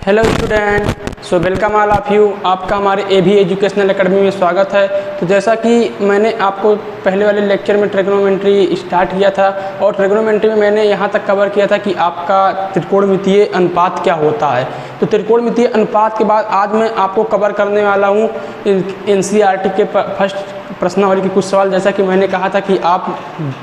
Hello student, so welcome all of you. आपका हमारे AB educational academy में स्वागत है। तो जैसा कि मैंने आपको पहले वाले लेक्चर में ट्रिग्नोमेट्री स्टार्ट किया था और ट्रिग्नोमेट्री में मैंने यहाँ तक कवर किया था कि आपका त्रिकोणमितीय अनुपात क्या होता है। तो त्रिकोणमितीय अनुपात के बाद आज मैं आपको कवर करने वाला हूँ एनसीईआरटी के फर्स्ट प्रश्नावली के कुछ सवाल। जैसा कि मैंने कहा था कि आप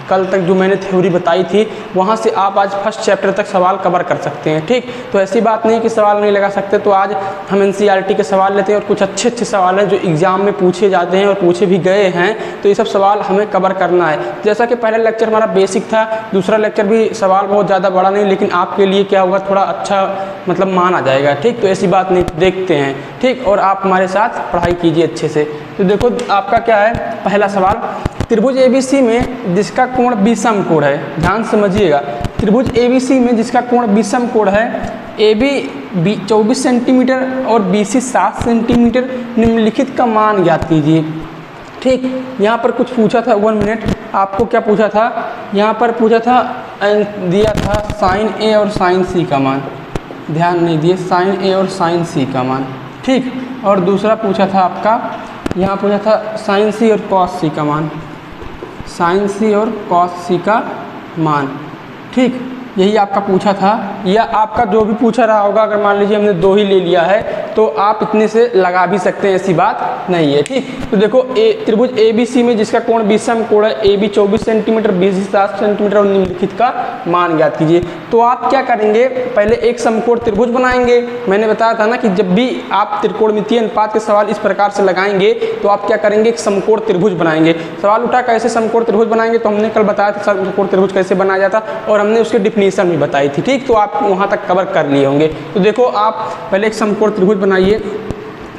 कल तक जो मैंने थ्योरी बताई थी वहाँ से आप आज फर्स्ट चैप्टर तक सवाल कवर कर सकते हैं। ठीक, तो ऐसी बात नहीं कि सवाल नहीं लगा सकते। तो आज हम एनसीईआरटी के सवाल लेते हैं और कुछ अच्छे अच्छे सवाल हैं जो एग्जाम में पूछे जाते हैं और पूछे भी गए हैं। तो ये सब सवाल हमें कवर करना है। जैसा कि पहला लेक्चर हमारा बेसिक था, दूसरा लेक्चर भी सवाल बहुत ज़्यादा बड़ा नहीं, लेकिन आपके लिए क्या होगा, थोड़ा अच्छा मतलब मान आ जाएगा। ठीक, तो ऐसी बात नहीं, देखते हैं। ठीक, और आप हमारे साथ पढ़ाई कीजिए अच्छे से। तो देखो आपका क्या है, पहला सवाल, त्रिभुज एबीसी में जिसका कोण विषम कोण है, ध्यान समझिएगा। त्रिभुज एबीसी में जिसका कोण विषम कोण है, AB 24 सेंटीमीटर और BC 7 सेंटीमीटर, निम्नलिखित का मान ज्ञात कीजिए। ठीक, यहाँ पर कुछ पूछा था, 1 मिनट, आपको क्या पूछा था, यहाँ पर पूछा था, दिया था साइन A और साइन C का मान, ध्यान नहीं दिए, साइन A और साइन C का मान। ठीक, और दूसरा पूछा था आपका, यहाँ पूछा था साइन C और कॉस C का मान, साइन C और कॉस C का मान। ठीक, यही आपका पूछा था, या आपका जो भी पूछा रहा होगा, अगर मान लीजिए हमने 2 ही ले लिया है तो आप इतने से लगा भी सकते हैं, ऐसी बात नहीं है। ठीक, तो देखो त्रिभुज ABC में जिसका कोण विषम कोण है, AB 24 सेंटीमीटर, BC 7 सेंटीमीटर और निम्नलिखित का मान ज्ञात कीजिए। तो आप क्या करेंगे, पहले एक समकोण त्रिभुज बनाएंगे। मैंने बताया था ना कि जब भी आप त्रिकोणमितीय अनुपात के सवाल इस प्रकार से लगाएंगे तो आप क्या करेंगे, एक समकोण त्रिभुज बनाएंगे। सवाल उठा कैसे समकोण त्रिभुज बनाएंगे, तो हमने कल बताया था समकोण त्रिभुज कैसे बनाया जाता और हमने उसके डिफिनीशन भी बताई थी। ठीक, तो आप वहाँ तक कवर कर लिए होंगे। तो देखो आप पहले एक समकोण त्रिभुज बनाइए।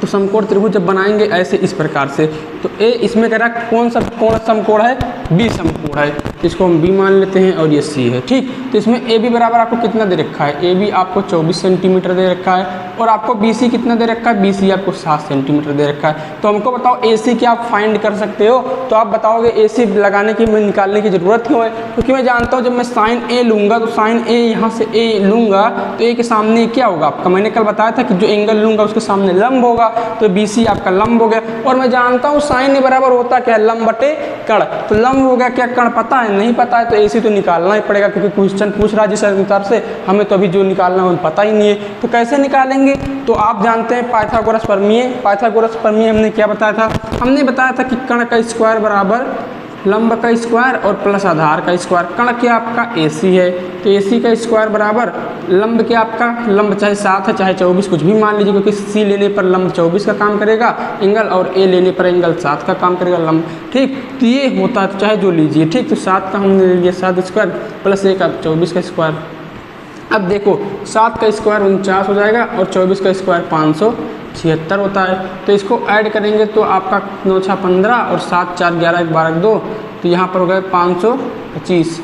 तो समकोण त्रिभुज जब बनाएंगे ऐसे इस प्रकार से, तो ए इसमें कह रहा कौन सा कोण समकोण है, बी समकोण है, इसको हम बी मान लेते हैं और ये सी है। ठीक, तो इसमें ए बी बराबर आपको कितना दे रखा है, ए बी आपको 24 सेंटीमीटर दे रखा है और आपको बी सी कितना दे रखा है, बी सी आपको 7 सेंटीमीटर दे रखा है। तो हमको बताओ ए सी क्या आप फाइंड कर सकते हो। तो आप बताओगे ए सी लगाने की निकालने की जरूरत क्यों है, क्योंकि मैं जानता हूँ जब मैं साइन ए लूँगा तो साइन ए यहाँ से ए लूँगा तो ए के सामने क्या होगा आपका, मैंने कल बताया था कि जो एंगल लूँगा उसके सामने लंब होगा, तो BC आपका लंब हो गया। और मैं जानता हूँ साइन ए बराबर होता क्या है, लंब बटे कण। तो लंब हो गया, क्या कण पता है, नहीं पता है तो AC तो निकालना ही पड़ेगा, क्योंकि क्वेश्चन पूछ रहा है जिस अनुसार से, हमें तो अभी जो निकालना है वो पता ही नहीं है। तो कैसे निकालेंगे, तो आप जानते हैं पाइथागोरस प्रमेय। पाइथागोरस प्रमेय हमने क्या बताया था, हमने बताया था कि कण का स्क्वायर बराबर लंब का स्क्वायर और प्लस आधार का स्क्वायर। कण क्या आपका AC है, तो AC का स्क्वायर बराबर लंब क्या आपका, लंब चाहे 7 है चाहे 24 कुछ भी मान लीजिए, क्योंकि C लेने पर लंब 24 का काम करेगा एंगल और A लेने पर एंगल 7 का काम करेगा लंब। ठीक, तो ये होता है, तो चाहे जो लीजिए। ठीक, तो 7 का हमने ले लिया 7 स्क्वायर प्लस 1 का 24 का स्क्वायर। अब देखो 7 का स्क्वायर 49 हो जाएगा और 24 का स्क्वायर 576 होता है। तो इसको ऐड करेंगे तो आपका 9 6 15 और 7 4 11 1 12 2, तो यहाँ पर हो गया 525,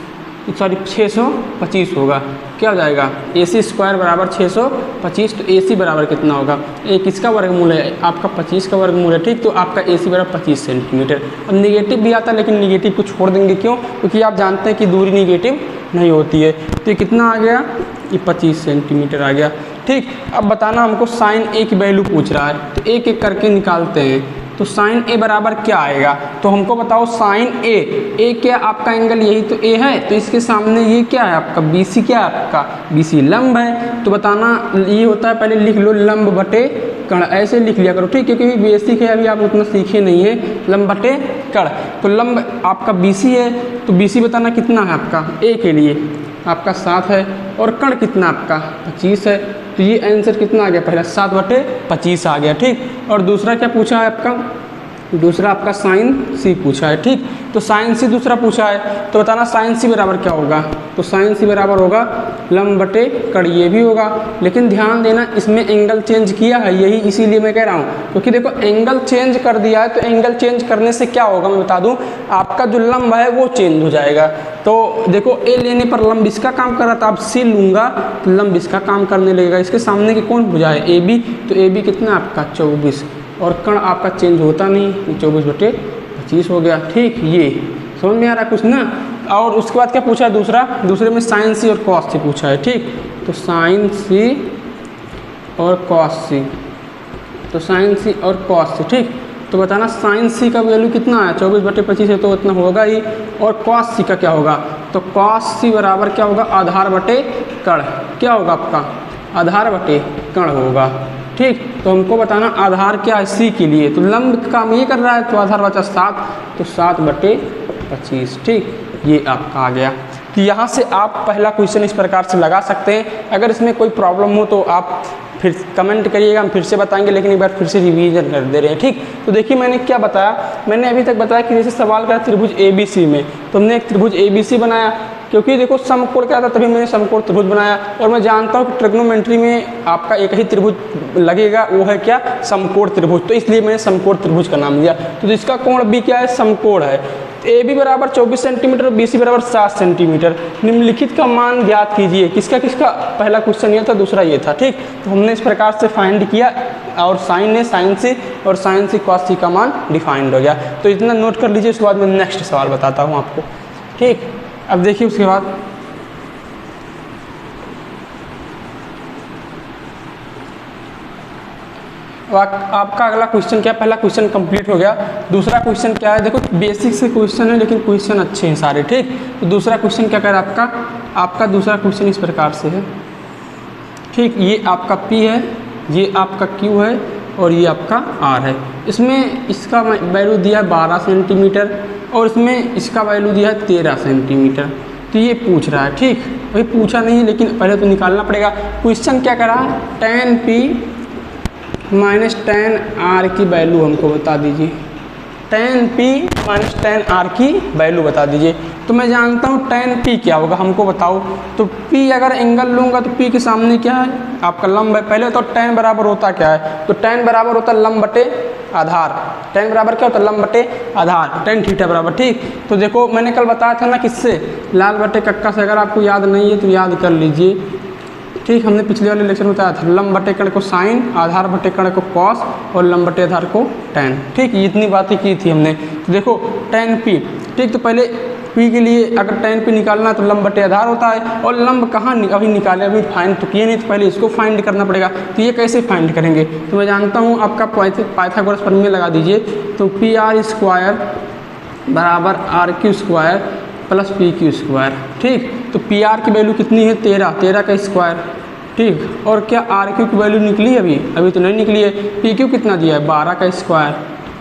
सॉरी 625 होगा। क्या हो जाएगा, AC स्क्वायर बराबर 625। तो AC बराबर कितना होगा, एक इसका वर्गमूल है आपका 25 का वर्गमूल है। ठीक, तो आपका AC बराबर 25 सेंटीमीटर। अब निगेटिव भी आता है, लेकिन निगेटिव को छोड़ देंगे, क्यों, क्योंकि आप जानते हैं कि दूरी निगेटिव नहीं होती है। तो ये कितना आ गया, ये 25 सेंटीमीटर आ गया। ठीक, अब बताना हमको साइन A की वैल्यू पूछ रहा है, तो एक एक करके निकालते हैं। तो साइन A बराबर क्या आएगा, तो हमको बताओ साइन A क्या आपका एंगल यही तो A है, तो इसके सामने ये क्या है आपका BC, क्या है आपका BC लंब है। तो बताना ये होता है, पहले लिख लो लंब बटे कण, ऐसे लिख लिया करो। ठीक, क्योंकि बेसिक है, अभी आप उतना सीखे नहीं है, लंब बटे कण। तो लंब आपका BC है, तो BC बताना कितना है आपका, A के लिए आपका 7 है और कण कितना आपका 25 है। तो ये आंसर कितना आ गया, पहला 7/25 आ गया। ठीक, और दूसरा क्या पूछा है आपका, दूसरा आपका साइन C पूछा है। ठीक, तो साइन C दूसरा पूछा है, तो बताना साइन C बराबर क्या होगा। तो साइन C बराबर होगा लंब बटे कण, ये भी होगा, लेकिन ध्यान देना इसमें एंगल चेंज किया है, यही इसीलिए मैं कह रहा हूँ, क्योंकि देखो एंगल चेंज कर दिया है, तो एंगल चेंज करने से क्या होगा मैं बता दूँ, आपका जो लंब है वो चेंज हो जाएगा। तो देखो A लेने पर लंब इसका काम कर रहा था, अब C लूँगा तो लंब इसका काम करने लगेगा। इसके सामने की कौन भुजा है, AB, तो AB कितना आपका 24 और कण आपका चेंज होता नहीं, 24/25 हो गया। ठीक, ये समझ में आ रहा है कुछ ना। और उसके बाद क्या पूछा है दूसरा, दूसरे में साइन C और कॉस C पूछा है। ठीक, तो साइन C और कॉस सी, तो साइन सी और कॉस सी। ठीक, तो बताना साइन सी का वैल्यू कितना है, 24/25 है तो उतना होगा ही। और कॉस सी का क्या होगा, तो कॉस सी बराबर क्या होगा, आधार बटे कर्ण। क्या होगा आपका, आधार बटे कर्ण होगा। ठीक, तो हमको बताना आधार क्या है सी के लिए, तो लंब काम ये कर रहा है, तो आधार बचा 7, तो 7/25। ठीक, ये आपका आ गया। तो यहाँ से आप पहला क्वेश्चन इस प्रकार से लगा सकते हैं। अगर इसमें कोई प्रॉब्लम हो तो आप फिर कमेंट करिएगा, हम फिर से बताएंगे, लेकिन एक बार फिर से रिवीजन कर दे रहे हैं। ठीक, तो देखिए मैंने क्या बताया, मैंने अभी तक बताया कि जैसे सवाल करा त्रिभुज ABC में, तो हमने एक त्रिभुज ABC बनाया, क्योंकि देखो समकोण क्या था तभी मैंने समकोण त्रिभुज बनाया। और मैं जानता हूँ कि ट्रिग्नोमेट्री में आपका एक ही त्रिभुज लगेगा, वो है क्या, समकोण त्रिभुज, तो इसलिए मैंने समकोण त्रिभुज का नाम दिया। तो जिसका कोण भी क्या है, समकोण है। AB बराबर 24 सेंटीमीटर, BC बराबर 7 सेंटीमीटर। निम्नलिखित का मान ज्ञात कीजिए। किसका किसका, पहला क्वेश्चन ये था, दूसरा ये था। ठीक, तो हमने इस प्रकार से फाइंड किया, और साइन ने साइन सी और साइन सी कॉस सी का मान डिफाइंड हो गया। तो इतना नोट कर लीजिए, उसके बाद मैं नेक्स्ट सवाल बताता हूँ आपको। ठीक, अब देखिए उसके बाद आपका अगला क्वेश्चन क्या, पहला क्वेश्चन कंप्लीट हो गया। दूसरा क्वेश्चन क्या है, देखो बेसिक से क्वेश्चन है लेकिन क्वेश्चन अच्छे हैं सारे। ठीक, तो दूसरा क्वेश्चन क्या कह रहा है आपका दूसरा क्वेश्चन इस प्रकार से है। ठीक, ये आपका P है, ये आपका Q है और ये आपका R है। इसमें इसका वैल्यू दिया है 12 सेंटीमीटर और इसमें इसका वैल्यू दिया है 13 सेंटीमीटर। तो ये पूछ रहा है। ठीक, वही पूछा नहीं लेकिन पहले तो निकालना पड़ेगा। क्वेश्चन क्या करा, tan P minus tan R की वैल्यू हमको बता दीजिए। tan P minus tan R की वैल्यू बता दीजिए। तो मैं जानता हूँ tan P क्या होगा, हमको बताओ। तो P अगर एंगल लूँगा तो P के सामने क्या है, आपका लंब है। पहले तो tan बराबर होता क्या है, तो tan बराबर होता लंब बटे आधार। tan बराबर क्या होता है, लंब बटे आधार, tan थीटा बराबर। ठीक, तो देखो मैंने कल बताया था ना किससे, लाल बटे कक्का से। अगर आपको याद नहीं है तो याद कर लीजिए। ठीक, हमने पिछले वाले लेक्चर में बताया था, लंब बटे कर्ण को साइन, आधार बटे कर्ण को कॉस और लंब बटे आधार को tan। ठीक, ये इतनी बातें की थी हमने। तो देखो tan P। ठीक, तो पहले P के लिए अगर tan P निकालना तो लंब बटे आधार होता है, और लंब कहाँ अभी निकाले, अभी फाइंड तो किए नहीं, तो पहले इसको फाइंड करना पड़ेगा। तो ये कैसे फाइंड करेंगे, तो मैं जानता हूँ आपका पाइथागोरस प्रमेय लगा दीजिए। तो PR² बराबर RQ square plus PQ square. ठीक, तो PR की वैल्यू कितनी है, 13 का स्क्वायर। ठीक, और क्या RQ की वैल्यू निकली अभी तो नहीं निकली है। PQ कितना दिया है, 12 का स्क्वायर।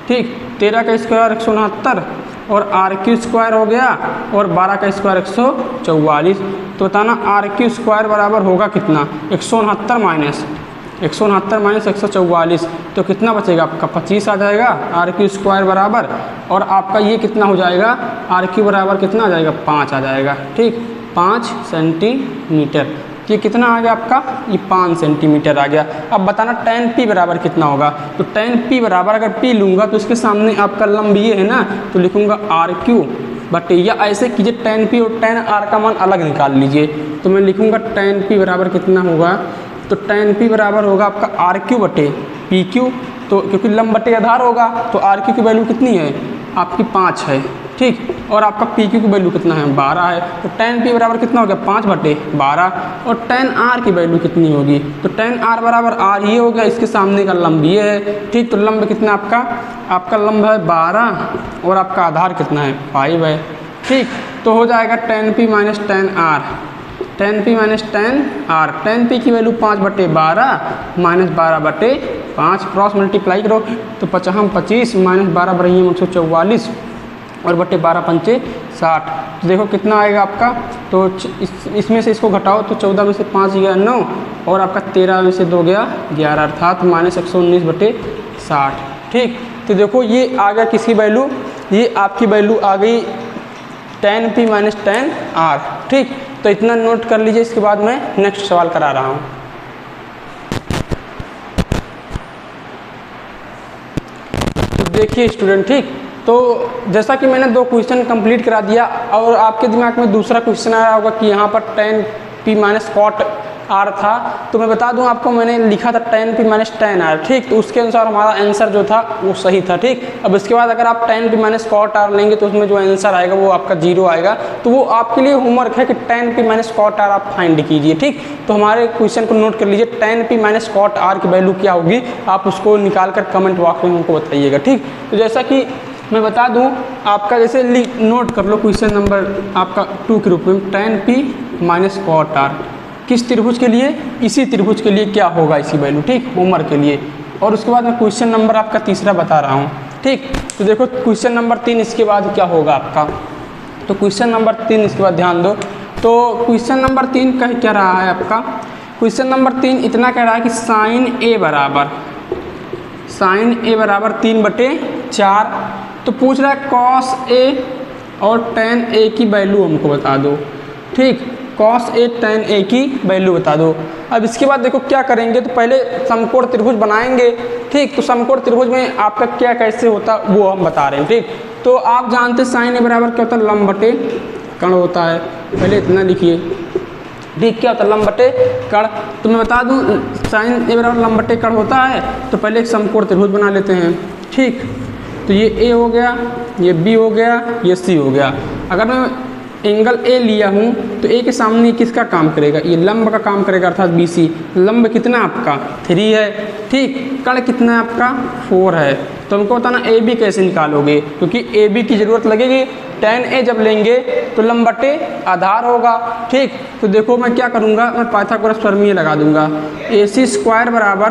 ठीक, 13 का स्क्वायर 169 और RQ स्क्वायर हो गया, और 12 का स्क्वायर 144। तो बताना RQ स्क्वायर बराबर होगा कितना, 169 माइनस 144, तो कितना बचेगा आपका 25 आ जाएगा RQ स्क्वायर बराबर। और आपका ये कितना हो जाएगा, RQ बराबर कितना आ जाएगा, 5 आ जाएगा। ठीक, 5 सेंटीमीटर। ये कितना आ गया आपका, ये 5 सेंटीमीटर आ गया। अब बताना tan P बराबर कितना होगा, तो tan P बराबर अगर P लूँगा तो इसके सामने आपका लंब ये है ना, तो लिखूँगा RQ बट, या ऐसे कीजिए tan P और tan R का मान अलग निकाल लीजिए। तो मैं लिखूँगा tan P बराबर कितना होगा, तो tan P बराबर होगा आपका RQ बटे PQ। तो क्योंकि लंब बटे आधार होगा तो RQ की वैल्यू कितनी है आपकी, 5 है। ठीक, और आपका PQ की वैल्यू कितना है, 12 है। तो tan P बराबर कितना हो गया, 5/12। और tan R की वैल्यू कितनी होगी, तो tan R बराबर R ये हो गया, इसके सामने का लंब ये है। ठीक, तो लंब कितना आपका लंब है 12 और आपका आधार कितना है, 5 है। ठीक, तो हो जाएगा tan P minus tan R, tan P minus tan R। tan P की वैल्यू 5/12 माइनस 12/5, क्रॉस मल्टीप्लाई करो तो 5×25 माइनस 12 बराबर 144 और बटे 12 पंचे 60। तो देखो कितना आएगा आपका, तो इसमें से इसको घटाओ तो 14 में से 5 गया 9 और आपका 13 में से 2 गया 11, अर्थात माइनस 119/60। ठीक, तो देखो ये आ गया किसकी वैल्यू, ये आपकी वैल्यू आ गई tan P minus tan R। ठीक, तो इतना नोट कर लीजिए। इसके बाद मैं नेक्स्ट सवाल करा रहा हूँ। तो देखिए स्टूडेंट, ठीक, तो जैसा कि मैंने 2 क्वेश्चन कंप्लीट करा दिया और आपके दिमाग में दूसरा क्वेश्चन आ रहा होगा कि यहाँ पर tan P minus cot R था, तो मैं बता दूं आपको मैंने लिखा था tan p minus tan r, ठीक। तो उसके अनुसार हमारा आंसर जो था वो सही था, ठीक। अब इसके बाद अगर आप tan p minus cot r लेंगे तो उसमें जो आंसर आएगा वो आपका 0 आएगा। तो वो आपके लिए होमवर्क है कि tan p minus cot r आप फाइंड कीजिए, ठीक। तो हमारे क्वेश्चन को नोट कर लीजिए, tan p minus cot r की वैल्यू क्या होगी, आप उसको निकाल कर कमेंट बॉक्स में हमको बताइएगा, ठीक। तो जैसा कि मैं बता दूं आपका, जैसे नोट कर लो क्वेश्चन नंबर आपका 2 के रूप में, tan p minus cot r किस त्रिभुज के लिए, इसी त्रिभुज के लिए क्या होगा इसी वैल्यू, ठीक, होमवर्क के लिए। और उसके बाद मैं क्वेश्चन नंबर आपका तीसरा बता रहा हूँ, ठीक। तो देखो क्वेश्चन नंबर 3 इसके बाद क्या होगा आपका, तो क्वेश्चन नंबर 3 इसके बाद ध्यान दो। तो क्वेश्चन नंबर 3 कह क्या रहा है आपका, क्वेश्चन नंबर 3 इतना कह रहा है कि साइन ए बराबर 3/4, तो पूछ रहा है कॉस ए और tan ए की वैल्यू हमको बता दो, ठीक। कॉस ए tan ए की वैल्यू बता दो। अब इसके बाद देखो क्या करेंगे, तो पहले समकोण त्रिभुज बनाएंगे, ठीक। तो समकोण त्रिभुज में आपका क्या कैसे होता वो हम बता रहे हैं, ठीक। तो आप जानते हैं साइन ए बराबर क्या होता है, लंब बटे कर्ण होता है। पहले इतना लिखिए, ठीक। क्या होता है, लंब बटे कर्ण। तो मैं बता दूं साइन ए बराबर लंब बटे कर्ण होता है। तो पहले एक समकोण त्रिभुज बना लेते हैं, ठीक। तो ये ए हो गया, ये बी हो गया, ये सी हो गया। अगर मैं एंगल ए लिया हूँ तो ए के सामने किसका काम करेगा, ये लंब का काम करेगा, अर्थात बी सी। लंब कितना आपका 3 है, ठीक। कर्ण कितना है आपका 4 है। तो हमको बताना ए बी कैसे निकालोगे, क्योंकि ए बी की ज़रूरत लगेगी। tan ए जब लेंगे तो लंब बटे आधार होगा, ठीक। तो देखो मैं क्या करूँगा, मैं पाइथागोरस प्रमेय लगा दूंगा। ए सी स्क्वायर बराबर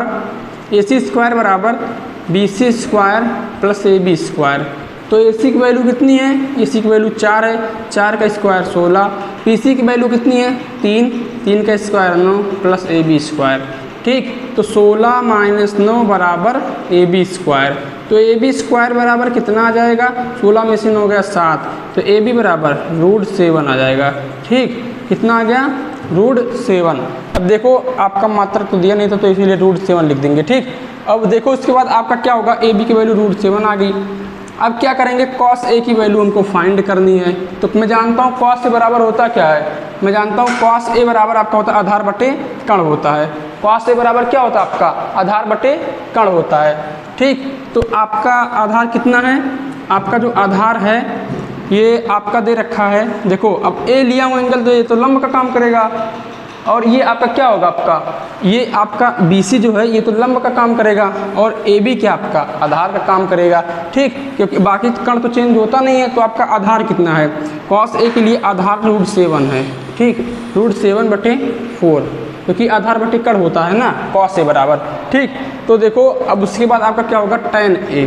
B C square plus A B square. तो ए सी की वैल्यू कितनी है, ए सी की वैल्यू 4 है, 4 का स्क्वायर 16। पी सी की वैल्यू कितनी है 3 का square 9 plus A B square, ठीक। तो 16 माइनस 9 बराबर ए बी स्क्वायर। तो ए बी स्क्वायर बराबर कितना आ जाएगा, 16 में से 9 गया 7, तो ए बी बराबर √7 आ जाएगा, ठीक। कितना आ गया √7। अब देखो आपका मात्रक तो दिया नहीं था, तो इसीलिए √7 लिख देंगे, ठीक। अब देखो उसके बाद आपका क्या होगा, ए बी की वैल्यू √7 आ गई। अब क्या करेंगे, कॉस ए की वैल्यू हमको फाइंड करनी है। तो मैं जानता हूँ कॉस ए बराबर होता क्या है, मैं जानता हूँ कॉस ए बराबर आपका होता है आधार बटे कर्ण होता है। कॉस ए बराबर क्या होता है आपका, आधार बटे कर्ण होता है, ठीक। तो आपका आधार कितना है, आपका जो आधार है ये आपका दे रखा है। देखो अब ए लिया हूँ एंगल, तो ये तो लंब का काम करेगा। और ये आपका क्या होगा, आपका ये आपका BC जो है ये तो लंब का काम करेगा, और AB क्या आपका आधार का काम करेगा, ठीक। क्योंकि बाकी कर्ण तो चेंज होता नहीं है। तो आपका आधार कितना है, कॉस ए के लिए आधार √7 है, ठीक। √7/4, क्योंकि आधार बटे कर्ण होता है ना कॉस ए बराबर, ठीक। तो देखो अब उसके बाद आपका क्या होगा tan ए।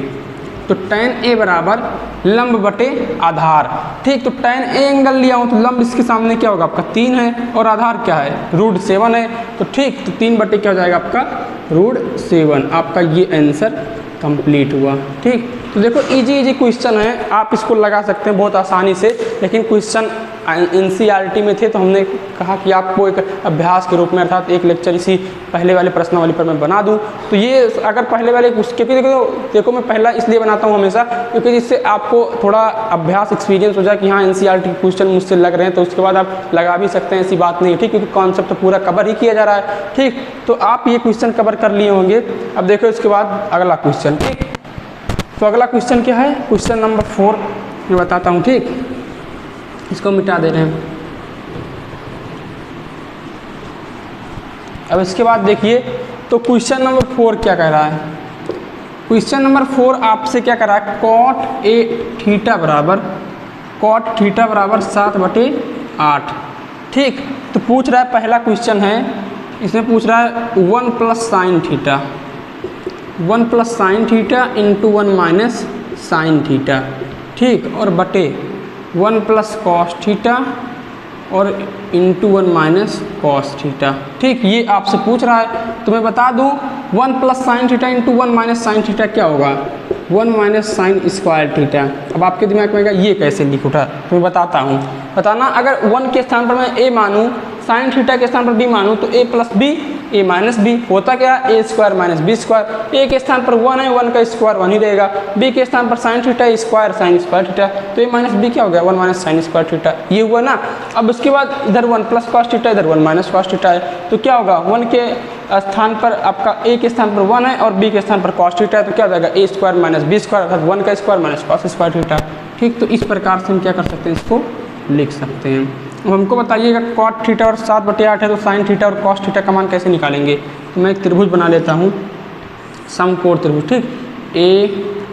तो tan ए बराबर लंब बटे आधार, ठीक। तो tan ए एंगल लिया हूँ तो लंब इसके सामने क्या होगा आपका 3 है, और आधार क्या है √7 है। तो ठीक, तो 3 बटे क्या हो जाएगा आपका √7। आपका ये आंसर कंप्लीट हुआ, ठीक। तो देखो इजी क्वेश्चन है, आप इसको लगा सकते हैं बहुत आसानी से। लेकिन क्वेश्चन NCERT में थे तो हमने कहा कि आपको एक अभ्यास के रूप में, अर्थात एक लेक्चर इसी पहले वाले प्रश्नावली पर मैं बना दूं। तो ये अगर पहले वाले, क्योंकि देखो मैं पहला इसलिए बनाता हूं हमेशा, क्योंकि जिससे आपको थोड़ा अभ्यास एक्सपीरियंस हो जाए कि हाँ NCERT के क्वेश्चन मुझसे लग रहे हैं, तो उसके बाद आप लगा भी सकते हैं, ऐसी बात नहीं है, ठीक। क्योंकि कॉन्सेप्ट तो पूरा कवर ही किया जा रहा है, ठीक। तो आप ये क्वेश्चन कवर कर लिए होंगे। अब देखो इसके बाद अगला क्वेश्चन, ठीक। तो अगला क्वेश्चन क्या है, क्वेश्चन नंबर 4 मैं बताता हूँ, ठीक। इसको मिटा दे रहे हैं। अब इसके बाद देखिए तो क्वेश्चन नंबर 4 क्या कह रहा है। क्वेश्चन नंबर 4 आपसे क्या कह रहा है, cot A थीटा बराबर 7/8, ठीक। तो पूछ रहा है, पहला क्वेश्चन है, इसमें पूछ रहा है 1 + sin theta, 1 + sin theta × 1 - sin theta, ठीक। और बटे 1 + cos थीटा और × 1 - cos थीटा, ठीक। ये आपसे पूछ रहा है। तो मैं बता दूं 1 + sin थीटा × 1 - sin थीटा क्या होगा, 1 - sin स्क्वायर थीटा। अब आपके दिमाग में ये कैसे लिख उठा, तो मैं बताता हूँ, बताना। अगर 1 के स्थान पर मैं A मानूँ, sin थीटा के स्थान पर B मानूँ, तो A + B A minus B, होता क्या A square minus B square, A के स्थान पर 1 है, 1 का स्क्वायर 1 ही रहेगा, बी के स्थान पर sine theta square sine square theta, तो ए माइनस बी क्या हो गया 1 माइनस साइन स्क्वायर थीटा, ये हुआ ना। अब उसके बाद इधर 1 प्लस कॉस थीटा, इधर 1 माइनस कॉस थीटा है, तो क्या होगा 1 के स्थान पर आपका ए के स्थान पर 1 है और बी के स्थान पर कॉस थीटा है, तो क्या हो जाएगा ए स्क्वायर माइनस बी स्क्वायर अर्थात 1 का square minus cos square theta. ठीक, तो इस प्रकार से हम क्या कर सकते हैं, इसको लिख सकते हैं। अब हमको बताइएगा कॉट थीटा और 7/8 है, तो साइन थीटा और कॉस थीटा का मान कैसे निकालेंगे। तो मैं एक त्रिभुज बना लेता हूँ, समकोण त्रिभुज, ठीक, ए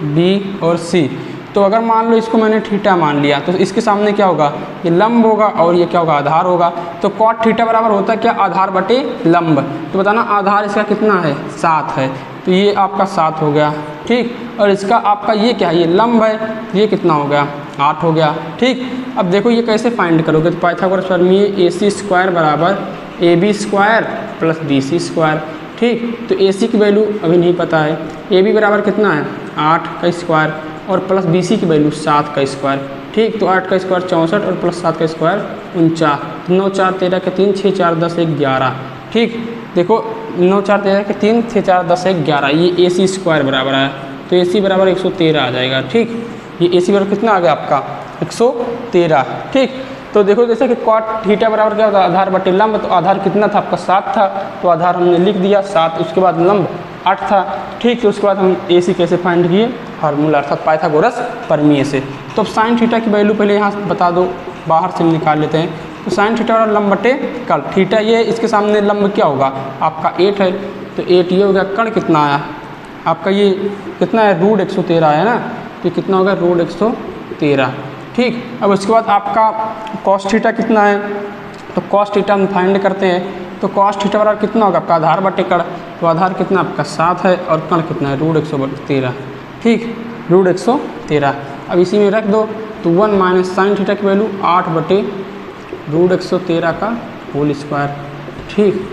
बी और सी। तो अगर मान लो इसको मैंने थीटा मान लिया, तो इसके सामने क्या होगा, ये लंब होगा और ये क्या होगा, आधार होगा। तो कॉट थीटा बराबर होता है क्या, आधार बटे लंब। तो बताना आधार इसका कितना है, 7 है, तो ये आपका 7 हो गया। ठीक, और इसका आपका ये क्या है, ये लंब है, ये कितना हो गया, 8 हो गया। ठीक, अब देखो ये कैसे फाइंड करोगे, तो पाइथागोरस प्रमेय ए सी स्क्वायर बराबर A B square plus B C square. ठीक, तो ए सी की वैल्यू अभी नहीं पता है, ए बी बराबर कितना है 8 का स्क्वायर और प्लस बी सी की वैल्यू 7 का स्क्वायर। ठीक, तो 8 का स्क्वायर 64 और प्लस 7 का स्क्वायर 49, 9 4 13 के 3 6 4 10 1 11। ठीक, देखो 9 4 13 के 3 6 4 10 1 11, ये ए सी स्क्वायर बराबर है, तो ए सी बराबर 113 आ जाएगा। ठीक, ये ए सी बराबर कितना आ गया आपका 113। ठीक, तो देखो जैसे कि कॉट थीटा बराबर क्या होता है, आधार बटे लंब, तो आधार कितना था आपका 7 था, तो आधार हमने लिख दिया 7, उसके बाद लंब 8 था। ठीक, तो उसके बाद हम ए सी कैसे फाइंड किए, फार्मूला अर्थात पाइथागोरस प्रमेय से। तो साइन थीटा की वैल्यू पहले यहाँ बता दो, बाहर से निकाल लेते हैं। तो साइन थीटा और लंब बटे कल, थीटा ये, इसके सामने लंब क्या होगा आपका 8 है, तो 8 ये हो गया। कण कितना आया आपका, ये कितना है रूट 113 है ना, तो ये कितना होगा रूट 113। ठीक, अब उसके बाद आपका कॉस थीटा कितना है, तो कॉस थीटा हम फाइंड करते हैं। तो कॉस थीटा बराबर कितना होगा आपका आधार बटे कण, तो आधार कितना आपका 7 है और कण कितना है रूट 113। ठीक, रूट 113। अब इसी में रख दो, तो 1 माइनस साइन थीटा की वैल्यू 8 बटे रूट 113 का होल स्क्वायर। ठीक,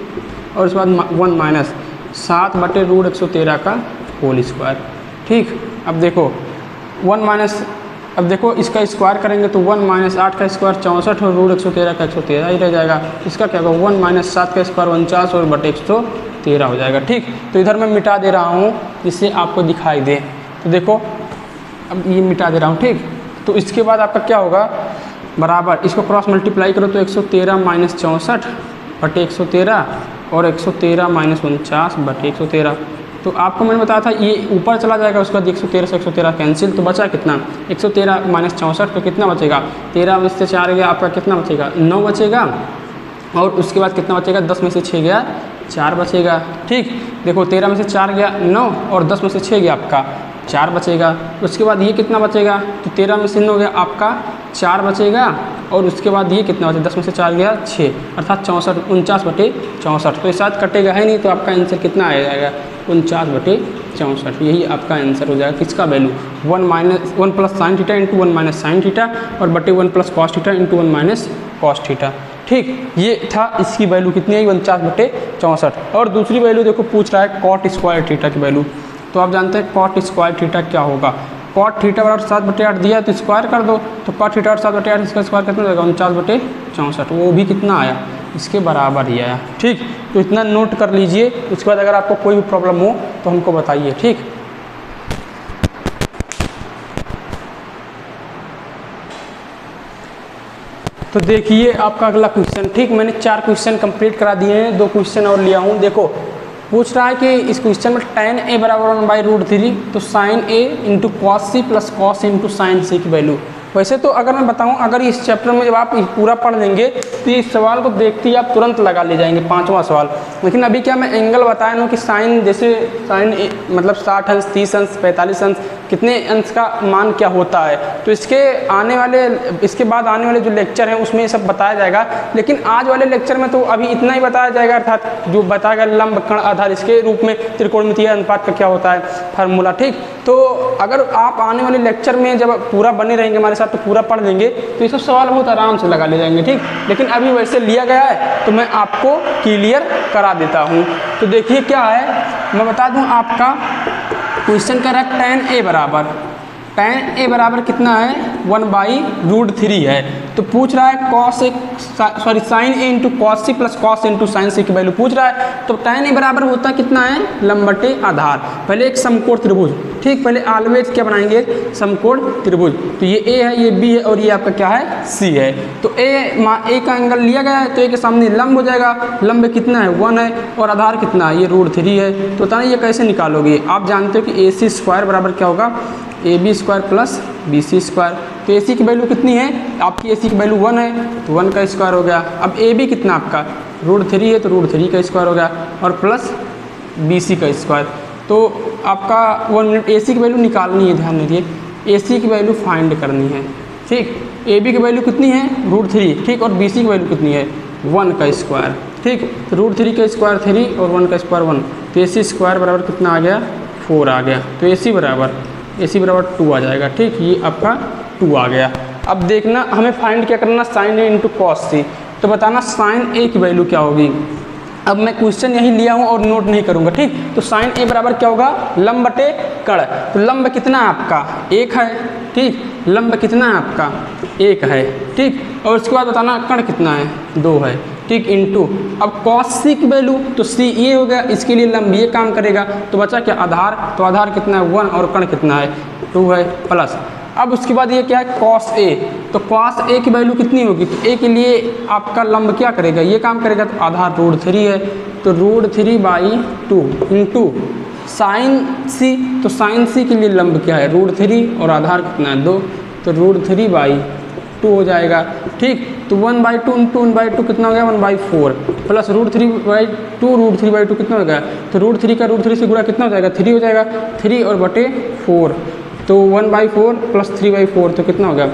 और उसके बाद 1 माइनस 7 बटे रूट 113 का होल स्क्वायर। ठीक, अब देखो 1 माइनस, अब देखो इसका स्क्वायर करेंगे तो 1 माइनस 8 का स्क्वायर 64 और रूट 113 का 113 ही रह जाएगा। इसका क्या होगा 1 माइनस 7 का स्क्वायर 49 और बटे 113 हो जाएगा। ठीक, तो इधर मैं मिटा दे रहा हूँ जिससे आपको दिखाई दे। तो देखो अब ये मिटा दे रहा हूँ। ठीक, तो इसके बाद आपका क्या होगा बराबर, इसको क्रॉस मल्टीप्लाई करो तो 113 माइनस 64 बटे 113 और 113 माइनस 49 बटे 113। तो आपको मैंने बताया था ये ऊपर चला जाएगा, उसके बाद 113 से 113 कैंसिल, तो बचा कितना 113 माइनस 64, तो कितना बचेगा 13 में से 4 गया आपका कितना बचेगा 9 बचेगा, और उसके बाद कितना बचेगा 10 में से 6 गया 4 बचेगा। ठीक, देखो 13 में से 4 गया 9 और 10 में से 6 गया आपका 4 बचेगा। उसके बाद ये कितना बचेगा, तो 13 में से 9 गया आपका 4 बचेगा, और उसके बाद ये कितना बचेगा 10 में से 4 गया 6 अर्थात 64 49 बटे 64। तो ये साथ कटेगा है नहीं, तो आपका आंसर कितना आ जाएगा 49 बटे 64। यही आपका आंसर हो जाएगा किसका value 1 plus sine theta into 1 minus sine theta और बटे 1 plus cos theta into 1 minus cos theta. ठीक, ये था इसकी वैल्यू कितनी है 49 बटे 64। और दूसरी वैल्यू देखो पूछ रहा है कॉट स्क्वायर थीटा की वैल्यू। तो आप जानते हैं कॉट स्क्वायर थीटा क्या होगा, कॉट थीटा बराबर 7/8 दिया तो स्क्वायर कर दो, तो कॉट थीटा और 7/8 इसका स्क्वायर कितना हो जाएगा 49 बटे 64, वो भी कितना आया इसके बराबर ही आया। ठीक, तो इतना नोट कर लीजिए, उसके बाद अगर आपको कोई भी प्रॉब्लम हो तो हमको बताइए। ठीक, तो देखिए आपका अगला क्वेश्चन। ठीक, मैंने 4 क्वेश्चन कंप्लीट करा दिए हैं, 2 क्वेश्चन और लिया हूँ। देखो पूछ रहा है कि इस क्वेश्चन में tan a बराबर 1/√3, तो sin a into cos C plus cos into sine C की वैल्यू। वैसे तो अगर मैं बताऊं, अगर इस चैप्टर में जब आप पूरा पढ़ लेंगे तो इस सवाल को देखते ही आप तुरंत लगा ले जाएंगे 5वां सवाल। लेकिन अभी क्या मैं एंगल बताया ना कि साइन, जैसे साइन मतलब 60 अंश 30 अंश 45 अंश कितने अंश का मान क्या होता है, तो इसके बाद आने वाले जो लेक्चर हैं उसमें ये सब बताया जाएगा। लेकिन आज वाले लेक्चर में तो अभी इतना ही बताया जाएगा, अर्थात जो बताएगा लंब कण आधार इसके रूप में त्रिकोणमितीय अनुपात का क्या होता है फार्मूला। ठीक, तो अगर आप आने वाले लेक्चर में जब पूरा बने रहेंगे हमारे साथ तो पूरा पढ़ लेंगे तो ये सब सवाल बहुत आराम से लगा ले जाएंगे। ठीक, लेकिन अभी वैसे लिया गया है तो मैं आपको क्लियर करा देता हूँ। तो देखिए क्या है, मैं बता दूँ आपका क्वेश्चन का रहा tan a बराबर कितना है 1/√3 है। तो पूछ रहा है cos A sine A into cos C plus cos into sine C की वैल्यू पूछ रहा है। तो tan ए बराबर होता कितना है, लंब बटे आधार। पहले एक समकोण त्रिभुज, ठीक, पहले ऑलवेज क्या बनाएंगे, समकोण त्रिभुज। तो ये ए है, ये बी है और ये आपका क्या है, सी है। तो ए का एंगल लिया गया है तो ए के सामने लंब हो जाएगा। लंब कितना है, 1 है और आधार कितना है, ये √3 है। तो बताना ये कैसे निकालोगे। आप जानते हो कि AC स्क्वायर बराबर क्या होगा, AB square plus BC square. तो AC की वैल्यू कितनी है, आपकी AC की वैल्यू 1 है तो 1 का स्क्वायर हो गया। अब AB कितना आपका √3 है तो √3 का स्क्वायर हो गया और प्लस BC का स्क्वायर। तो आपका 1 मिनट AC की वैल्यू निकालनी है, ध्यान दीजिए AC की वैल्यू फाइंड करनी है, ठीक। AB की वैल्यू कितनी है, √3, ठीक, और BC की वैल्यू कितनी है, 1 का स्क्वायर, ठीक। तो √3 का स्क्वायर 3 और 1 का स्क्वायर 1। तो AC स्क्वायर बराबर कितना आ गया, 4 आ गया। तो AC बराबर 2 आ जाएगा, ठीक। ये आपका 2 आ गया। अब देखना हमें फाइंड क्या करना, साइन ए इंटू कॉस सी। तो बताना साइन ए की वैल्यू क्या होगी। अब मैं क्वेश्चन यही लिया हूँ और नोट नहीं करूँगा, ठीक। तो साइन ए बराबर क्या होगा, लंब बटे कड़। तो लंब कितना है आपका, 1 है, ठीक। लंब कितना है आपका, 1 है, ठीक। और उसके बाद बताना कण कितना है, 2 है, ठीक, इंटू। अब कॉस सी की वैल्यू, तो सी ये हो गया, इसके लिए लंब ये काम करेगा। तो बचा क्या, आधार। तो आधार कितना है, 1 और कण कितना है, 2 है, प्लस। अब उसके बाद ये क्या है, कॉस ए। तो कॉस ए की वैल्यू कितनी होगी, तो ए के लिए आपका लंब क्या करेगा, ये काम करेगा। तो आधार √3 है तो √3/2 इंटू साइन सी। तो साइन सी के लिए लंब क्या है, √3 और आधार कितना है, 2। तो √3/2 हो जाएगा, ठीक। तो 1/2 इंटू 1/2 कितना हो गया, 1/4 प्लस √3/2 कितना हो गया। तो √3 का √3 से गुणा कितना हो जाएगा, 3 हो जाएगा, 3 और बटे 4। तो 1/4 प्लस 3/4 तो कितना हो गया,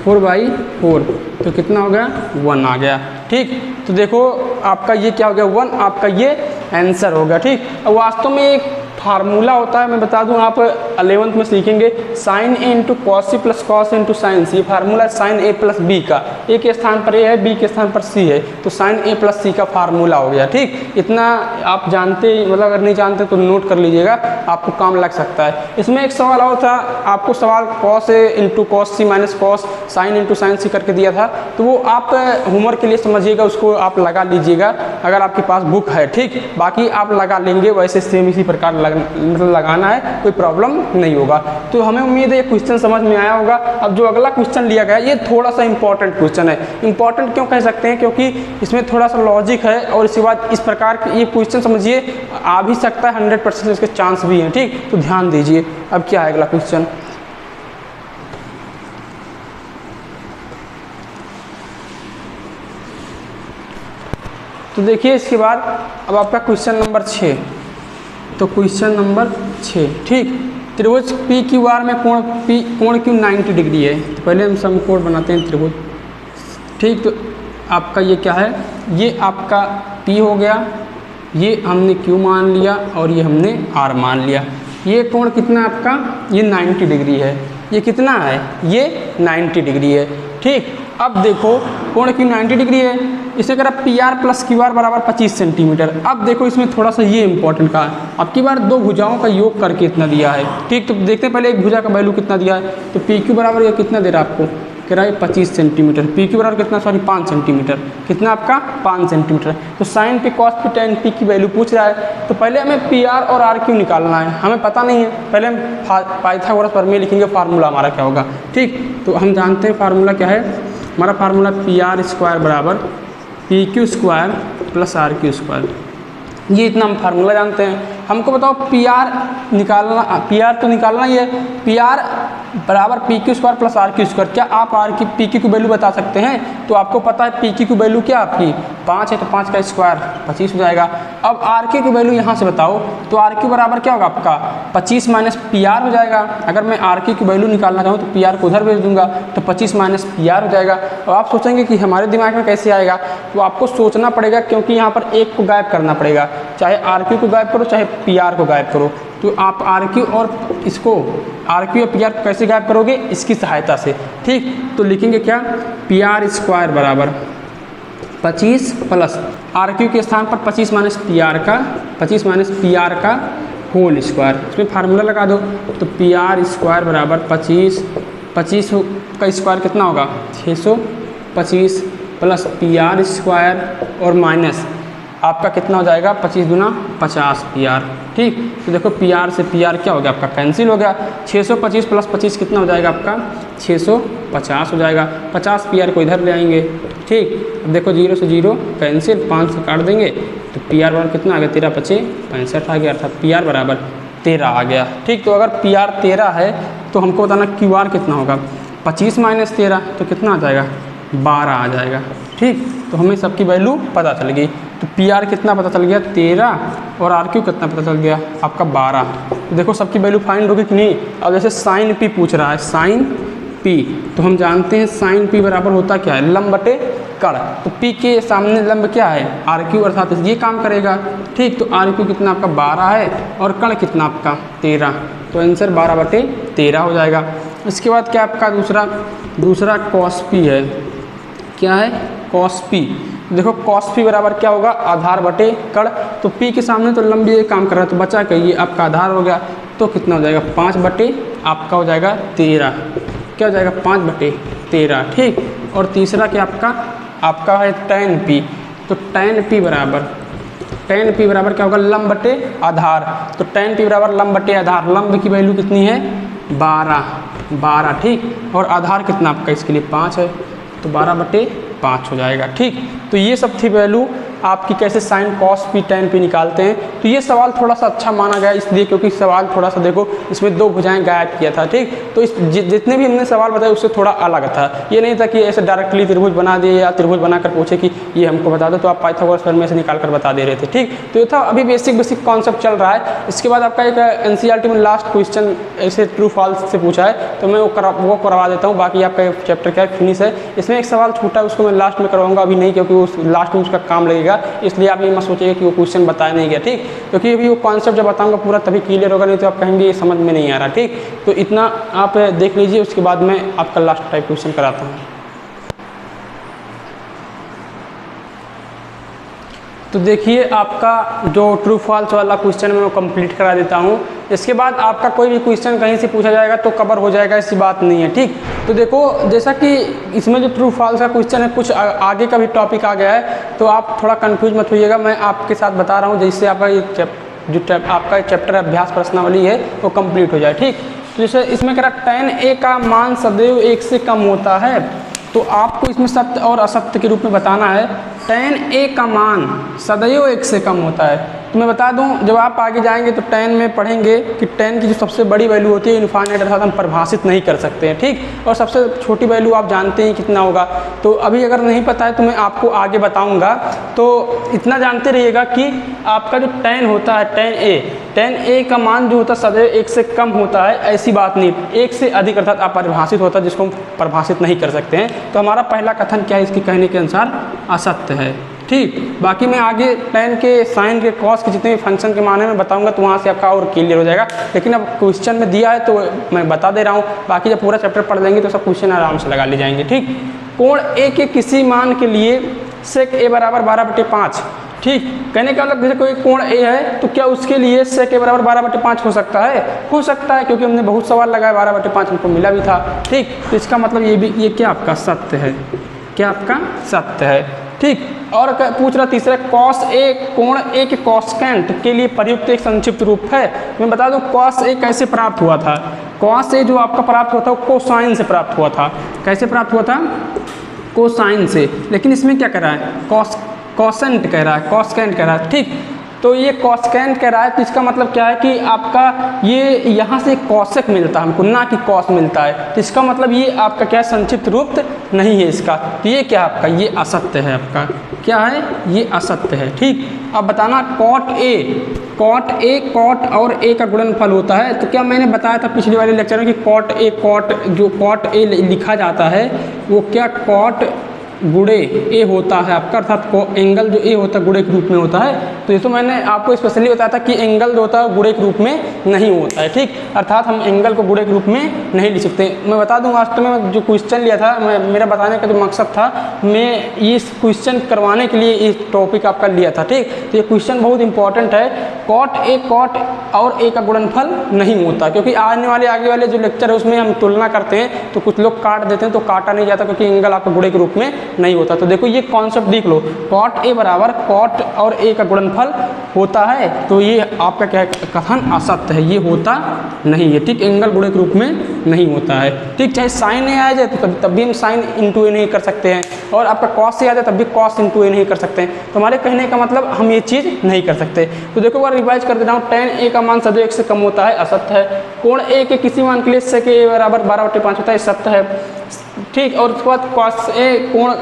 4/4। तो कितना हो गया, 1 आ गया, ठीक। तो देखो आपका ये क्या हो गया, 1 आपका ये आंसर हो गया, ठीक। अब वास्तव में एक फार्मूला होता है, मैं बता दूं, आप 11th में सीखेंगे, sine A into cos C plus cos into sine C. Formula sine A plus B का, ए के स्थान पर ए है, बी के स्थान पर सी है, तो साइन ए प्लस सी का फार्मूला हो गया, ठीक। इतना आप जानते, मतलब अगर नहीं जानते तो नोट कर लीजिएगा, आपको काम लग सकता है। इसमें एक सवाल और था, आपको सवाल cos A into cos C minus cos sine into sine C करके दिया था। तो वो आप होमवर्क के लिए समझिएगा, उसको आप लगा लीजिएगा अगर आपके पास बुक है, ठीक। बाकी आप लगा लेंगे, वैसे सेम इसी प्रकार मतलब लगाना है, कोई प्रॉब्लम नहीं होगा। तो हमें उम्मीद है ये क्वेश्चन समझ में आया होगा। अब जो अगला क्वेश्चन लिया गया है, ये थोड़ा सा इंपॉर्टेंट क्वेश्चन है। इंपॉर्टेंट क्यों कह सकते हैं, क्योंकि इसमें थोड़ा सा लॉजिक है और इसके बाद इस प्रकार ये क्वेश्चन समझिए आ भी सकता है, 100% इसके चांस भी हैं, ठीक। तो ध्यान दीजिए। अब क्या है अगला क्वेश्चन, तो देखिए इसके बाद अब आपका क्वेश्चन नंबर 6। तो क्वेश्चन नंबर 6, ठीक। त्रिभुज PQR में कोण क्यों 90 डिग्री है। तो पहले हम समकोण बनाते हैं त्रिभुज, ठीक। तो आपका ये क्या है, ये आपका P हो गया, ये हमने Q मान लिया और ये हमने R मान लिया। ये कोण कितना है आपका, ये 90 डिग्री है। ये कितना है, ये 90 डिग्री है, ठीक। अब देखो कोण क्यों 90 डिग्री है, इसे अगर आप PR प्लस QR बराबर 25 सेंटीमीटर। अब देखो इसमें थोड़ा सा ये इंपॉर्टेंट का है, अब की बार दो भुजाओं का योग करके इतना दिया है, ठीक। तो देखते हैं पहले एक भुजा का वैल्यू कितना दिया है। तो PQ बराबर ये कितना दे रहा है आपको, कह रहा है 25 सेंटीमीटर। PQ बराबर कितना, सॉरी 5 सेंटीमीटर। कितना आपका 5 सेंटीमीटर। तो साइन पे कॉस पे टेन पी की वैल्यू पूछ रहा है। तो पहले हमें PR और RQ निकालना है, हमें पता नहीं है। पहले हम पाइथागोरस प्रमेय लिखेंगे, फार्मूला हमारा क्या होगा, ठीक। तो हम जानते हैं फार्मूला क्या है, हमारा फार्मूला PR स्क्वायर बराबर PQ square plus RQ square. ये इतना हम फार्मूला जानते हैं। हमको बताओ PR निकालना, PR तो निकालना ही है। PR बराबर PQ square plus RQ square. क्या आप PQ की वैल्यू बता सकते हैं। तो आपको पता है PQ की वैल्यू क्या आपकी 5 है, तो 5 का स्क्वायर 25 हो जाएगा। अब RQ की वैल्यू यहाँ से बताओ, तो RQ बराबर क्या होगा आपका 25 माइनस PR हो जाएगा। अगर मैं RQ की वैल्यू निकालना चाहूँ तो PR को उधर भेज दूंगा, तो 25 माइनस PR हो जाएगा। अब आप सोचेंगे कि हमारे दिमाग में कैसे आएगा, तो आपको सोचना पड़ेगा, क्योंकि यहाँ पर एक को गायब करना पड़ेगा। चाहे RQ को गायब करो, चाहे PR को गायब करो। तो आप RQ और इसको RQ और PR को कैसे गायब करोगे, इसकी सहायता से, ठीक। तो लिखेंगे क्या, PR स्क्वायर बराबर 25 प्लस RQ के स्थान पर 25 माइनस PR का होल स्क्वायर। इसमें फार्मूला लगा दो। तो PR स्क्वायर बराबर 25 का स्क्वायर कितना होगा 625 प्लस PR² और माइनस आपका कितना हो जाएगा 25 दूना 50 PR। ठीक, तो देखो PR से PR क्या हो गया आपका कैंसिल हो गया। 625 प्लस 25 कितना हो जाएगा आपका 650 हो जाएगा। 50 PR को इधर ले आएंगे। ठीक, अब देखो 0 से 0 कैंसिल, 5 से काट देंगे तो PR बराबर कितना आ गया 13 25 65 आ गया, अर्थात PR बराबर 13 आ गया। ठीक, तो अगर PR 13 है तो हमको बताना QR कितना होगा 25 माइनस 13 तो कितना आ जाएगा 12 आ जाएगा। ठीक, तो हमें सबकी वैल्यू पता चल गई। तो PR कितना पता चल गया 13 और RQ कितना पता चल गया आपका 12। तो देखो सबकी वैल्यू फाइंड होगी कि नहीं। अब जैसे साइन P पूछ रहा है, साइन P तो हम जानते हैं साइन P बराबर होता क्या है लंब बटे कण। तो P के सामने लंब क्या है RQ, अर्थात ये काम करेगा। ठीक, तो RQ कितना आपका 12 है और कण कितना आपका 13, तो आंसर 12 बटे 13 हो जाएगा। इसके बाद क्या आपका दूसरा cos P है, क्या है cos P। देखो cos P बराबर क्या होगा आधार बटे कण। तो P के सामने तो लंब ये काम कर रहा है तो बचा के ये आपका आधार हो गया, तो कितना हो जाएगा 5 बटे आपका हो जाएगा 13, क्या हो जाएगा 5 बटे 13। ठीक, और तीसरा क्या आपका है tan P। तो tan P बराबर क्या होगा लंब बटे आधार। तो tan P बराबर लंब बटे आधार, लंब की वैल्यू कितनी है 12। ठीक, और आधार कितना आपका इसके लिए 5 है तो 12 बटे 5 हो जाएगा। ठीक, तो ये सब थी वैल्यू आपकी कैसे sign cos P tan P निकालते हैं। तो ये सवाल थोड़ा सा अच्छा माना गया इसलिए क्योंकि सवाल थोड़ा सा देखो इसमें 2 भुजाएं गायब किया था। ठीक, तो इस जितने भी हमने सवाल बताए उससे थोड़ा अलग था। ये नहीं था कि ऐसे डायरेक्टली त्रिभुज बना दिए या त्रिभुज बनाकर पूछे कि ये हमको बता दो तो आप पाइथागोरस थ्योरम में से निकाल कर बता दे रहे थे। ठीक, तो ये था अभी बेसिक कॉन्सेप्ट चल रहा है। इसके बाद आपका एक NCERT में लास्ट क्वेश्चन ऐसे ट्रू फॉल्स से पूछा है तो मैं वो करवा देता हूँ। बाकी आपका चैप्टर क्या फिनिश है। इसमें एक सवाल छूटा है उसको मैं लास्ट में करवाऊंगा, अभी नहीं क्योंकि उस लास्ट में उसका काम लगेगा, इसलिए आप ये मत सोचिएगा कि वो क्वेश्चन बताया नहीं गया। ठीक, क्योंकि अभी वो कॉन्सेप्ट जब बताऊंगा पूरा तभी क्लियर होगा, नहीं तो आप कहेंगे ये समझ में नहीं आ रहा। ठीक, तो इतना आप देख लीजिए, उसके बाद मैं आपका लास्ट टाइप क्वेश्चन कराता हूँ। तो देखिए आपका जो ट्रू फॉल्स वाला क्वेश्चन मैं वो कंप्लीट करा देता हूँ। इसके बाद आपका कोई भी क्वेश्चन कहीं से पूछा जाएगा तो कवर हो जाएगा, ऐसी बात नहीं है। ठीक, तो देखो जैसा कि इसमें जो ट्रू फॉल्स का क्वेश्चन है कुछ आगे का भी टॉपिक आ गया है तो आप थोड़ा कंफ्यूज मत होइएगा। मैं आपके साथ बता रहा हूँ जिससे आपका ये आपका चैप्टर अभ्यास प्रश्नावली है वो कंप्लीट हो जाए। ठीक, तो जैसे इसमें कह रहा tan A का मान सदैव 1 से कम होता है, तो आपको इसमें सत्य और असत्य के रूप में बताना है। tan A का मान सदैव 1 से कम होता है। तो मैं बता दूं जब आप आगे जाएंगे तो tan में पढ़ेंगे कि tan की जो सबसे बड़ी वैल्यू होती है इनफाइनाइट, अर्थात हम परिभाषित नहीं कर सकते हैं। ठीक, और सबसे छोटी वैल्यू आप जानते हैं कितना होगा। तो अभी अगर नहीं पता है तो मैं आपको आगे बताऊंगा। तो इतना जानते रहिएगा कि आपका जो tan होता है tan A का मान जो होता है सदैव 1 से कम होता है, ऐसी बात नहीं, 1 से अधिक अर्थात अपरिभाषित होता है जिसको हम परिभाषित नहीं कर सकते हैं। तो हमारा पहला कथन क्या है इसके कहने के अनुसार असत्य है। ठीक, बाकी मैं आगे tan के साइन के कॉस के जितने भी फंक्शन के माने में बताऊंगा तो वहाँ से आपका और क्लियर हो जाएगा। लेकिन अब क्वेश्चन में दिया है तो मैं बता दे रहा हूँ, बाकी जब पूरा चैप्टर पढ़ लेंगे तो सब क्वेश्चन आराम से लगा ले जाएंगे। ठीक, कोण A के किसी मान के लिए sec A बराबर 12/5। ठीक, कहने का मतलब जैसे कोई कोण A है तो क्या उसके लिए sec A बराबर 12/5 हो सकता है? हो सकता है, क्योंकि हमने बहुत सवाल लगाया 12/5 हमको मिला भी था। ठीक, तो इसका मतलब ये क्या आपका सत्य है, क्या आपका सत्य है। ठीक, और पूछ रहा तीसरा cos A कोण A के कॉस्केंट के लिए प्रयुक्त एक संक्षिप्त रूप है। मैं बता दूं cos A कैसे प्राप्त हुआ था। cos A जो आपका प्राप्त हुआ था वो कोसाइन से प्राप्त हुआ था। कैसे प्राप्त हुआ था? कोसाइन से। लेकिन इसमें क्या कर रहा है कॉसेंट कह रहा है, कॉस्केंट कह रहा है। ठीक, तो ये कॉस्केंट कह रहा है तो इसका मतलब क्या है कि आपका ये यहाँ से कॉसेक मिलता है हमको, ना कि कॉस मिलता है। तो इसका मतलब ये आपका क्या संक्षिप्त रूप नहीं है इसका। तो ये क्या आपका ये असत्य है, आपका क्या है ये असत्य है। ठीक, अब बताना cot A cot और A का गुणनफल होता है। तो क्या मैंने बताया था पिछले वाले लेक्चर में कि cot A लिखा जाता है वो क्या cot गुणे A होता है आपका, अर्थात एंगल जो A होता है गुणे के रूप में होता है। तो ये तो मैंने आपको स्पेशली बताया था कि एंगल जो होता है गुणे के रूप में नहीं होता है। ठीक, अर्थात हम एंगल को गुणे के रूप में नहीं लिख सकते। मैं बता दूं वास्तव में जो क्वेश्चन लिया था मेरा बताने का जो मकसद था, मैं इस क्वेश्चन करवाने के लिए इस टॉपिक आपका लिया था। ठीक, तो ये क्वेश्चन बहुत इंपॉर्टेंट है। cot A cot और ए का गुणनफल नहीं होता, क्योंकि आगे वाले जो लेक्चर है उसमें हम तुलना करते हैं तो कुछ लोग काट देते हैं, तो काटा नहीं जाता क्योंकि एंगल आपका गुणे के रूप में नहीं होता। तो देखो ये कॉन्सेप्ट देख लो, कॉट ए बराबर कॉट और ए का गुणनफल होता है, तो ये आपका क्या कथन असत्य है, ये होता नहीं है। ठीक, एंगल गुणे के रूप में नहीं होता है। ठीक, चाहे साइन ए आ जाए तो तब भी हम साइन इंटू ए नहीं कर सकते हैं, और आपका कॉस ए आ जाए तब भी कॉस इंटू ए नहीं कर सकते हैं। तो हमारे कहने का मतलब हम ये चीज़ नहीं कर सकते। तो देखो बार रिवाइज कर देता हूँ, tan ए का मान सदैव 1 से कम होता है, असत्य है। कोण ए के किसी मान के लिए sec ए बराबर 12/5 होता है, सत्य है। ठीक, और उसके बाद cos ए कोण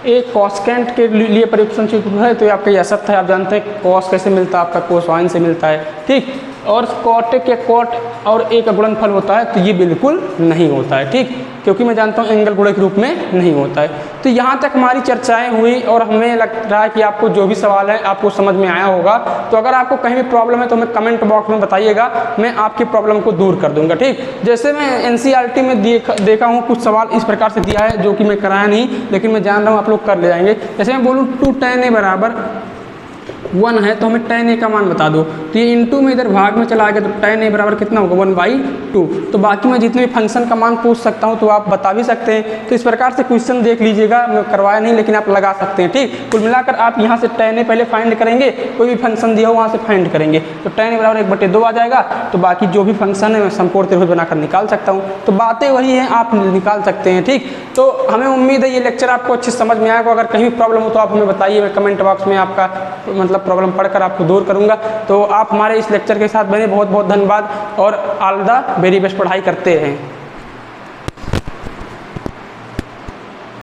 ए कॉस्केंट के लिए परिवर्तनशील है, तो ये आपका यह सत्य है। आप जानते हैं कॉस कैसे मिलता है, आपका कोसाइन से मिलता है। ठीक, और कॉटेक या कॉट और ए का गुणनफल होता है, तो ये बिल्कुल नहीं होता है। ठीक, क्योंकि मैं जानता हूँ एंगल गुणे के रूप में नहीं होता है। तो यहाँ तक हमारी चर्चाएं हुई और हमें लग रहा है कि आपको जो भी सवाल है आपको समझ में आया होगा। तो अगर आपको कहीं भी प्रॉब्लम है तो हमें कमेंट बॉक्स में बताइएगा, मैं आपकी प्रॉब्लम को दूर कर दूंगा। ठीक, जैसे मैं एनसीईआरटी में देखा हूँ कुछ सवाल इस प्रकार से दिया है जो कि मैं कराया नहीं, लेकिन मैं जान रहा हूँ आप लोग कर ले जाएंगे। जैसे मैं बोलूँ 2 tan ए बराबर 1 है, तो हमें tan ए का मान बता दो, तो ये इंटू में इधर भाग में चला गया, तो tan ए बराबर कितना होगा 1/2। तो बाकी मैं जितने भी फंक्शन का मान पूछ सकता हूँ तो आप बता भी सकते हैं। तो इस प्रकार से क्वेश्चन देख लीजिएगा, मैं करवाया नहीं लेकिन आप लगा सकते हैं। ठीक, कुल मिलाकर आप यहाँ से tan ए पहले फाइंड करेंगे, कोई भी फंक्शन दिया हो वहाँ से फाइंड करेंगे, तो tan ए बराबर 1/2 आ जाएगा। तो बाकी जो भी फंक्शन है मैं समकोण त्रिभुज बनाकर निकाल सकता हूँ। तो बातें वही हैं, आप निकाल सकते हैं। ठीक, तो हमें उम्मीद है ये लेक्चर आपको अच्छे समझ में आएगा। अगर कहीं भी प्रॉब्लम हो तो आप हमें बताइए, मैं कमेंट बॉक्स में आपका मतलब प्रॉब्लम पढ़कर आपको दूर करूंगा। तो आप हमारे इस लेक्चर के साथ बने, बहुत बहुत धन्यवाद और ऑल द वेरी बेस्ट, पढ़ाई करते रहें।